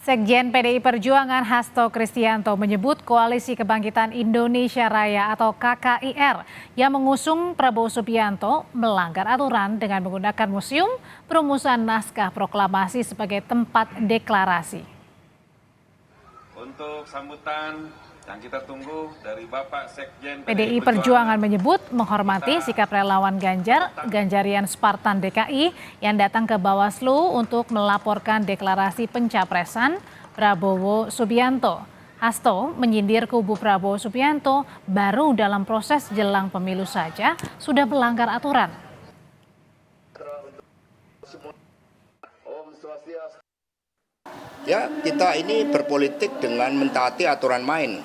Sekjen PDI Perjuangan Hasto Kristianto menyebut Koalisi Kebangkitan Indonesia Raya atau KKIR yang mengusung Prabowo Subianto melanggar aturan dengan menggunakan museum perumusan naskah proklamasi sebagai tempat deklarasi. Untuk sambutan yang kita tunggu dari Bapak Sekjen PDI Perjuangan menyebut menghormati sikap relawan Ganjarian Spartan DKI yang datang ke Bawaslu untuk melaporkan deklarasi pencapresan Prabowo Subianto. Hasto menyindir kubu Prabowo Subianto baru dalam proses jelang pemilu saja sudah melanggar aturan. Ya, kita ini berpolitik dengan mentaati aturan main.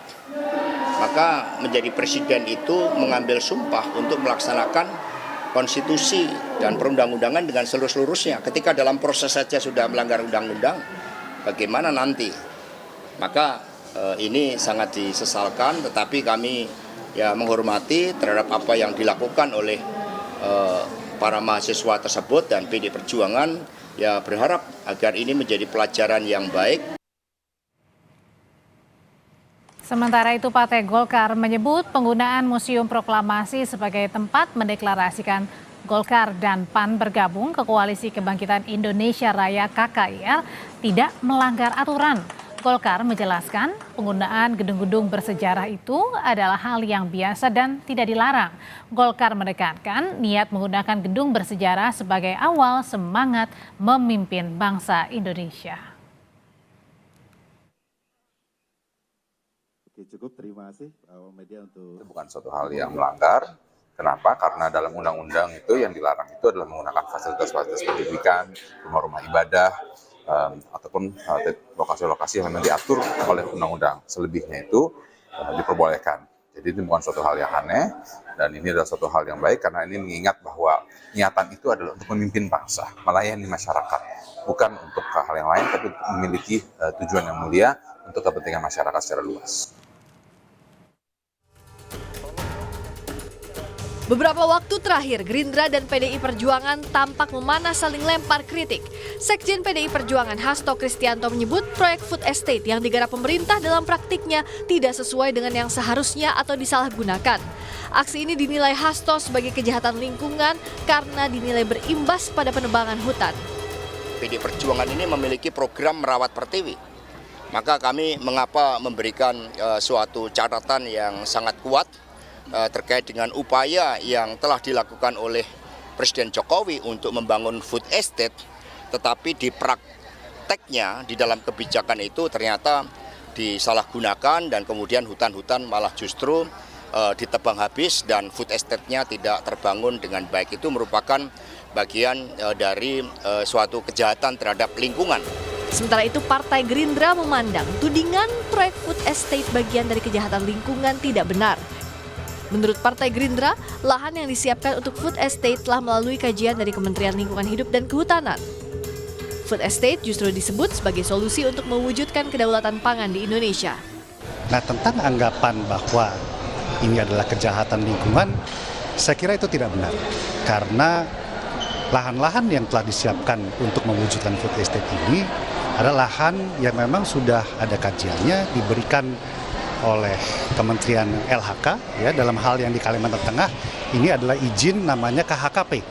Maka menjadi presiden itu mengambil sumpah untuk melaksanakan konstitusi dan perundang-undangan dengan seluruh-seluruhnya. Ketika dalam proses saja sudah melanggar undang-undang, bagaimana nanti? Maka ini sangat disesalkan, tetapi kami ya menghormati terhadap apa yang dilakukan oleh para mahasiswa tersebut, dan PDI Perjuangan ya berharap agar ini menjadi pelajaran yang baik. Sementara itu Partai Golkar menyebut penggunaan Museum Proklamasi sebagai tempat mendeklarasikan Golkar dan PAN bergabung ke Koalisi Kebangkitan Indonesia Raya KKIR tidak melanggar aturan. Golkar menjelaskan penggunaan gedung-gedung bersejarah itu adalah hal yang biasa dan tidak dilarang. Golkar menekankan niat menggunakan gedung bersejarah sebagai awal semangat memimpin bangsa Indonesia. Cukup, terima kasih media untuk... Itu bukan suatu hal yang melanggar. Kenapa? Karena dalam undang-undang itu yang dilarang itu adalah menggunakan fasilitas-fasilitas pendidikan, rumah-rumah ibadah, ataupun lokasi-lokasi yang memang diatur oleh undang-undang. Selebihnya itu diperbolehkan. Jadi ini bukan suatu hal yang aneh, dan ini adalah suatu hal yang baik karena ini mengingat bahwa niatan itu adalah untuk memimpin bangsa, melayani masyarakat, bukan untuk hal yang lain, tapi memiliki tujuan yang mulia untuk kepentingan masyarakat secara luas. Beberapa waktu terakhir, Gerindra dan PDI Perjuangan tampak memanas saling lempar kritik. Sekjen PDI Perjuangan Hasto Kristianto menyebut proyek food estate yang digarap pemerintah dalam praktiknya tidak sesuai dengan yang seharusnya atau disalahgunakan. Aksi ini dinilai Hasto sebagai kejahatan lingkungan karena dinilai berimbas pada penebangan hutan. PDI Perjuangan ini memiliki program merawat pertiwi. Maka kami mengapa memberikan suatu catatan yang sangat kuat terkait dengan upaya yang telah dilakukan oleh Presiden Jokowi untuk membangun food estate, tetapi di prakteknya di dalam kebijakan itu ternyata disalahgunakan dan kemudian hutan-hutan malah justru ditebang habis dan food estate-nya tidak terbangun dengan baik. Itu merupakan bagian dari suatu kejahatan terhadap lingkungan. Sementara itu Partai Gerindra memandang tudingan proyek food estate bagian dari kejahatan lingkungan tidak benar. Menurut Partai Gerindra, lahan yang disiapkan untuk food estate telah melalui kajian dari Kementerian Lingkungan Hidup dan Kehutanan. Food estate justru disebut sebagai solusi untuk mewujudkan kedaulatan pangan di Indonesia. Nah, tentang anggapan bahwa ini adalah kejahatan lingkungan, saya kira itu tidak benar. Karena lahan-lahan yang telah disiapkan untuk mewujudkan food estate ini adalah lahan yang memang sudah ada kajiannya, diberikan oleh Kementerian LHK ya, dalam hal yang di Kalimantan Tengah ini adalah izin namanya KHKP,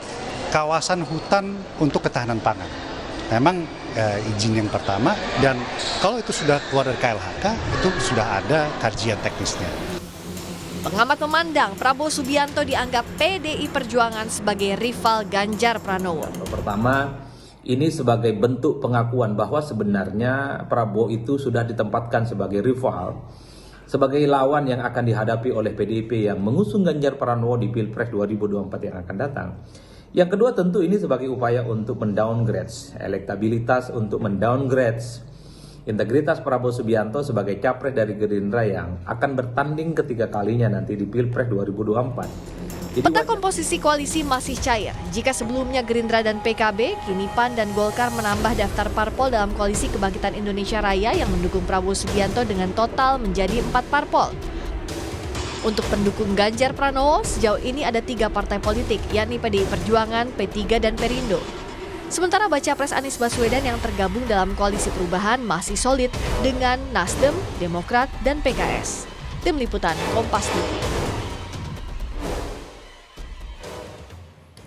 kawasan hutan untuk ketahanan pangan. Memang izin yang pertama, dan kalau itu sudah keluar dari KLHK itu sudah ada kajian teknisnya. Pengamat memandang Prabowo Subianto dianggap PDI Perjuangan sebagai rival Ganjar Pranowo. Pertama, ini sebagai bentuk pengakuan bahwa sebenarnya Prabowo itu sudah ditempatkan sebagai rival, sebagai lawan yang akan dihadapi oleh PDIP yang mengusung Ganjar Pranowo di Pilpres 2024 yang akan datang. Yang kedua, tentu ini sebagai upaya untuk mendowngrade elektabilitas, untuk mendowngrade integritas Prabowo Subianto sebagai capres dari Gerindra yang akan bertanding ketiga kalinya nanti di Pilpres 2024. Peta komposisi koalisi masih cair. Jika sebelumnya Gerindra dan PKB, kini PAN dan Golkar menambah daftar parpol dalam Koalisi Kebangkitan Indonesia Raya yang mendukung Prabowo Subianto dengan total menjadi 4 parpol. Untuk pendukung Ganjar Pranowo, sejauh ini ada 3 partai politik, yakni PDI Perjuangan, P3, dan Perindo. Sementara baca pres Anies Baswedan yang tergabung dalam koalisi perubahan masih solid dengan Nasdem, Demokrat, dan PKS. Tim Liputan Kompas TV.